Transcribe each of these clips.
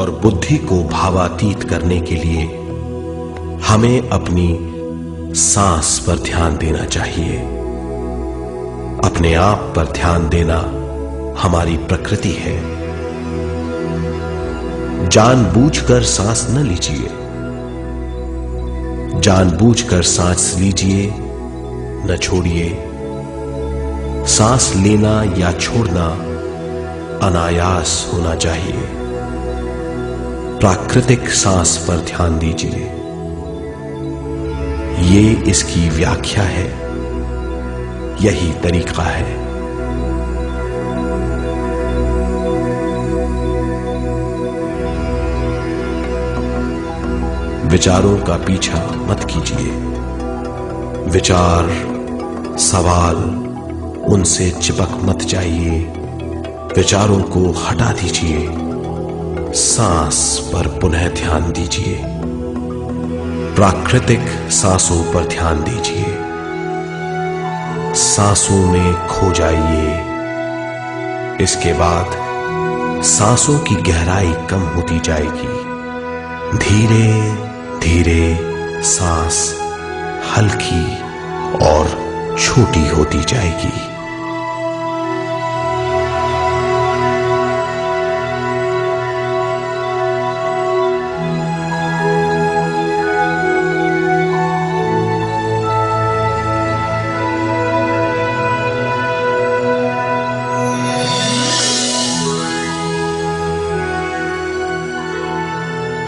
और बुद्धि को भावातीत करने के लिए हमें अपनी सांस पर ध्यान देना चाहिए। अपने आप पर ध्यान देना हमारी प्रकृति है। जानबूझकर सांस न लीजिए। जानबूझकर सांस लीजिए, न छोड़िए। सांस लेना या छोड़ना अनायास होना चाहिए। प्राकृतिक सांस पर ध्यान दीजिए। ये इसकी व्याख्या है, यही तरीका है। विचारों का पीछा मत कीजिए। विचार, सवाल, उनसे चिपक मत जाइए। विचारों को हटा दीजिए। सांस पर पुनः ध्यान दीजिए। प्राकृतिक सांसों पर ध्यान दीजिए। सांसों में खो जाइए। इसके बाद सांसों की गहराई कम होती जाएगी। धीरे धीरे सांस हल्की और छोटी होती जाएगी।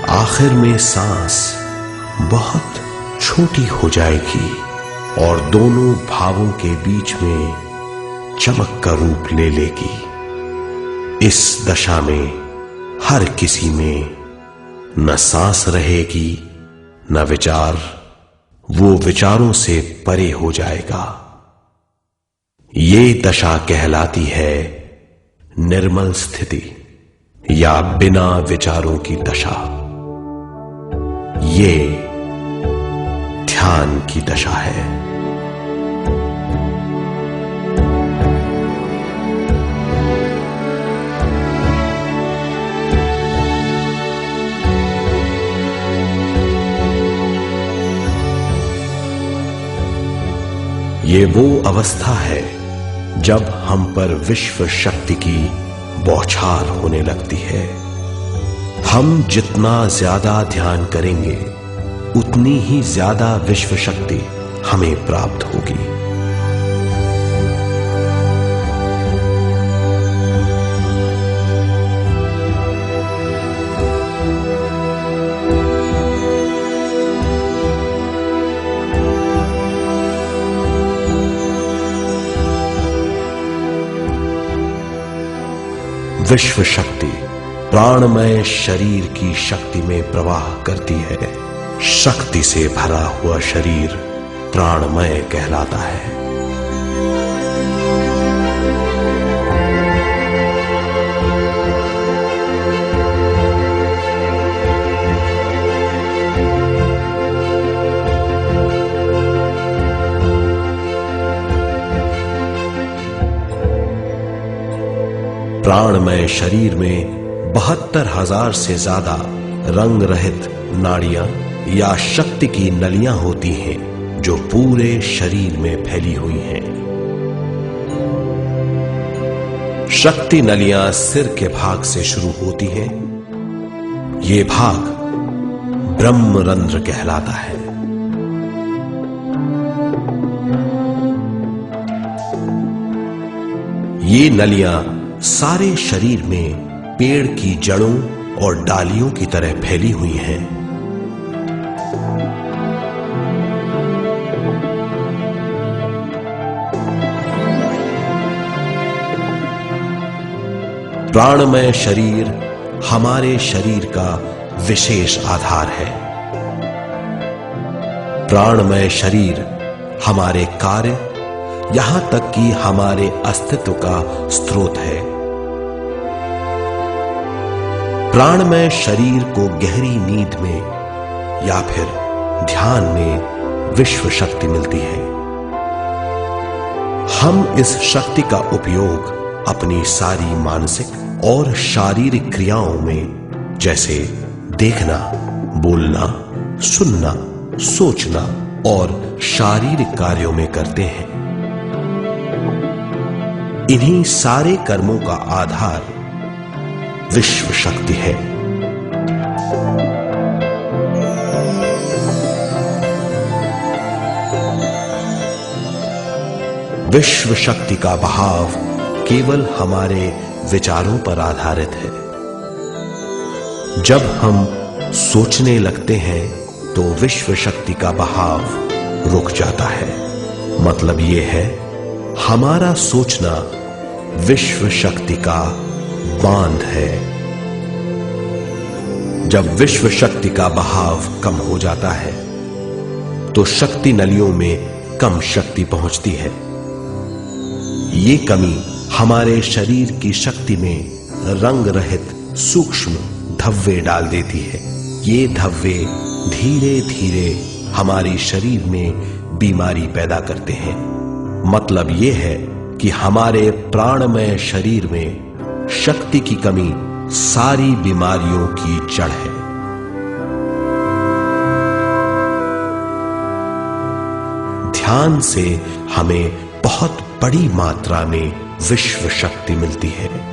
आखिर में सांस बहुत छोटी हो जाएगी और दोनों भावों के बीच में चमक का रूप ले लेगी। इस दशा में हर किसी में न सांस रहेगी न विचार। वो विचारों से परे हो जाएगा। ये दशा कहलाती है निर्मल स्थिति या बिना विचारों की दशा। ये ध्यान की दशा है। ये वो अवस्था है जब हम पर विश्व शक्ति की बौछार होने लगती है। हम जितना ज्यादा ध्यान करेंगे उतनी ही ज्यादा विश्व शक्ति हमें प्राप्त होगी। विश्व शक्ति प्राणमय शरीर की शक्ति में प्रवाह करती है। शक्ति से भरा हुआ शरीर प्राणमय कहलाता है। प्राणमय शरीर में 72,000 से ज्यादा रंग रहित नाड़ियां या शक्ति की नलियां होती हैं जो पूरे शरीर में फैली हुई हैं। शक्ति नलियां सिर के भाग से शुरू होती हैं। ये भाग ब्रह्मरंध्र कहलाता है। ये नलियां सारे शरीर में पेड़ की जड़ों और डालियों की तरह फैली हुई हैं। प्राणमय शरीर हमारे शरीर का विशेष आधार है। प्राणमय शरीर हमारे कार्य, यहां तक कि हमारे अस्तित्व का स्रोत है। प्राणमय शरीर को गहरी नींद में या फिर ध्यान में विश्व शक्ति मिलती है। हम इस शक्ति का उपयोग अपनी सारी मानसिक और शारीरिक क्रियाओं में जैसे देखना, बोलना, सुनना, सोचना और शारीरिक कार्यों में करते हैं। इन्हीं सारे कर्मों का आधार विश्व शक्ति है। विश्व शक्ति का बहाव केवल हमारे विचारों पर आधारित है। जब हम सोचने लगते हैं तो विश्व शक्ति का बहाव रुक जाता है। मतलब यह है, हमारा सोचना विश्व शक्ति का बांध है। जब विश्व शक्ति का बहाव कम हो जाता है तो शक्ति नलियों में कम शक्ति पहुंचती है। ये कमी हमारे शरीर की शक्ति में रंग रहित सूक्ष्म धब्बे डाल देती है। ये धब्बे धीरे धीरे हमारे शरीर में बीमारी पैदा करते हैं। मतलब यह है कि हमारे प्राणमय शरीर में शक्ति की कमी सारी बीमारियों की जड़ है। ध्यान से हमें बहुत बड़ी मात्रा में विश्व शक्ति मिलती है।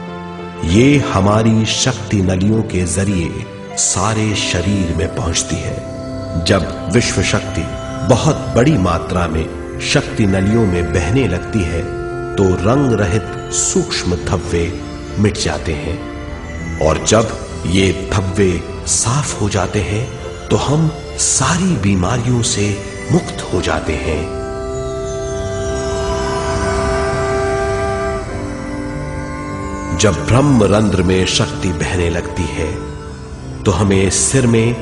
ये हमारी शक्ति नलियों के जरिए सारे शरीर में पहुंचती है। जब विश्व शक्ति बहुत बड़ी मात्रा में शक्ति नलियों में बहने लगती है तो रंग रहित सूक्ष्म धब्बे मिट जाते हैं, और जब ये धब्बे साफ हो जाते हैं तो हम सारी बीमारियों से मुक्त हो जाते हैं। जब ब्रह्म रंध्र में शक्ति बहने लगती है तो हमें सिर में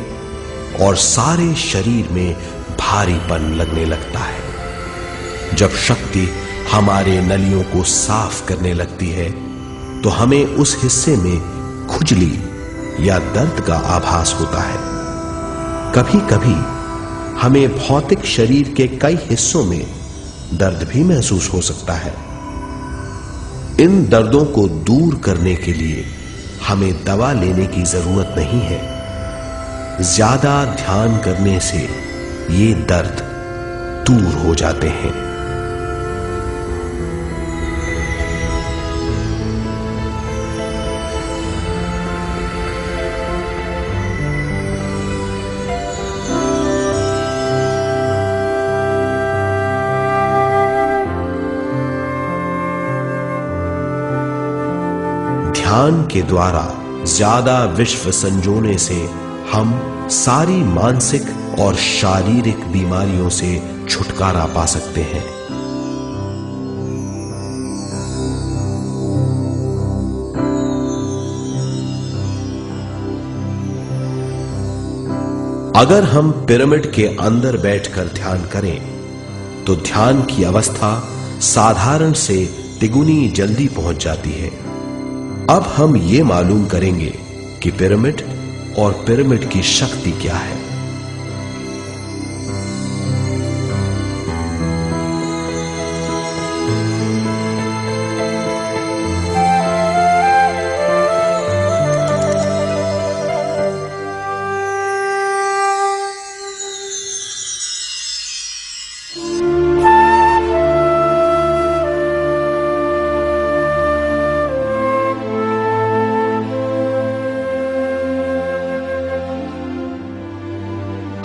और सारे शरीर में भारीपन लगने लगता है। जब शक्ति हमारे नलियों को साफ करने लगती है तो हमें उस हिस्से में खुजली या दर्द का आभास होता है। कभी कभी हमें भौतिक शरीर के कई हिस्सों में दर्द भी महसूस हो सकता है। इन दर्दों को दूर करने के लिए हमें दवा लेने की जरूरत नहीं है। ज्यादा ध्यान करने से ये दर्द दूर हो जाते हैं। ध्यान के द्वारा ज्यादा विश्व संजोने से हम सारी मानसिक और शारीरिक बीमारियों से छुटकारा पा सकते हैं। अगर हम पिरामिड के अंदर बैठकर ध्यान करें तो ध्यान की अवस्था साधारण से तिगुनी जल्दी पहुंच जाती है। अब हम ये मालूम करेंगे कि पिरामिड और पिरामिड की शक्ति क्या है।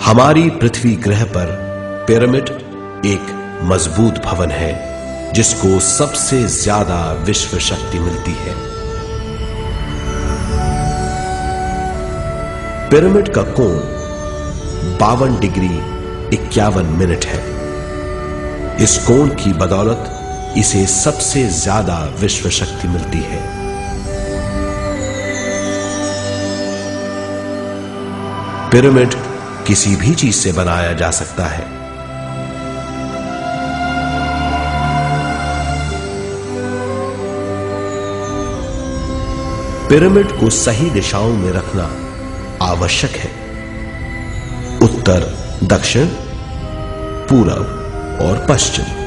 हमारी पृथ्वी ग्रह पर पिरामिड एक मजबूत भवन है जिसको सबसे ज्यादा विश्व शक्ति मिलती है। पिरामिड का कोण 52 डिग्री 51 मिनट है। इस कोण की बदौलत इसे सबसे ज्यादा विश्व शक्ति मिलती है। पिरामिड किसी भी चीज से बनाया जा सकता है। पिरामिड को सही दिशाओं में रखना आवश्यक है। उत्तर, दक्षिण, पूरब और पश्चिम।